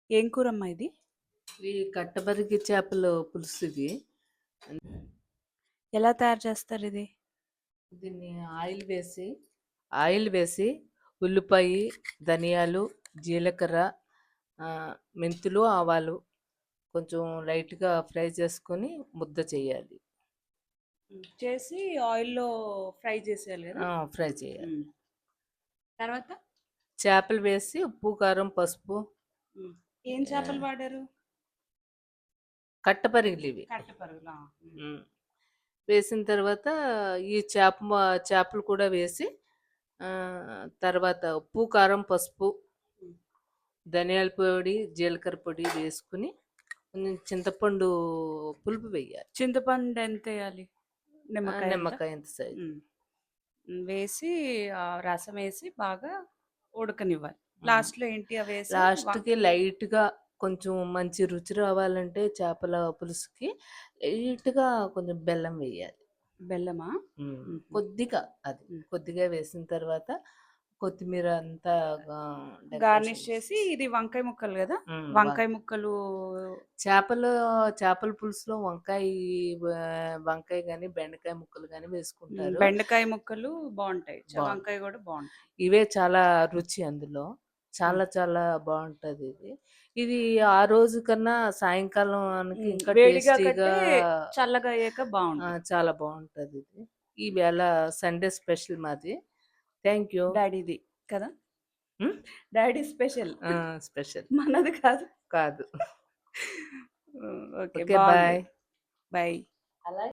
ఏం కూరమ్మా ఇది? ఈ కట్టబరిగి చేపల పులుసు ఇది. ఎలా తయారు చేస్తారు ఇది? దీన్ని ఆయిల్ వేసి ఉల్లిపాయ, ధనియాలు, జీలకర్ర, మెంతులు, ఆవాలు కొంచెం లైట్గా ఫ్రై చేసుకొని ముద్ద చేయాలి. చేసి ఆయిల్‌లో ఫ్రై చేసేయాలి గదా! ఫ్రై చేయాలి. తర్వాత? చేపలు వేసి ఉప్పు, కారం, పసుపు. ఏం చేపలు వాడారు? కట్టపరిగిలు ఇవి. కట్టపరుగులా? వేసిన తర్వాత ఈ చేపలు కూడా వేసి తర్వాత ఉప్పు, కారం, పసుపు, ధనియాల పొడి, జీలకర్ర పొడి వేసుకుని కొంచెం చింతపండు పులుపు వేయాలి. చింతపండు ఎంతెయ్యాలి? నిమ్మకాయ ఎంత? నిమ్మకాయ ఎంత సైజు. వేసి రసం వేసి బాగా ఉడకనివ్వాలి. లాస్ట్‌లో ఏంటి అవేసి లాస్ట్‌కి లైట్‌గా కొంచెం మంచి రుచి రావాలంటే చేపల పులుసుకి లైట్‌గా కొంచెం బెల్లం వేయాలి. బెల్లమా? కొద్దిగా కొద్దిగా వేసిన తర్వాత కొత్తిమీర అంతా గార్నిష్ చేసి ఇది వంకాయ ముక్కలు గదా! వంకాయ ముక్కలు చేపల పులుసులో వంకాయ గాని, బెండకాయ ముక్కలు గాని వేసుకుంటారు. బెండకాయ ముక్కలు బావుంటాయి. వంకాయ గూడా బావుంటాయి. ఇవే చాలా రుచి అందులో. చాలా చాలా బావుంటది ఇది. ఇది ఆ రోజు కన్నా సాయంకాలానికి ఇంకా వేడిగా టేస్టీగా చల్లగా అయ్యాక బావుంటది. చాలా బావుంటది ఇది. ఈవేళ సండే స్పెషల్ మాది. Thank you. డాడీది కదా! Daddy special. స్పెషల్. మనది కాదు. కాదు. ఓకే. ఓకే. బాయ్. బాయ్. అలా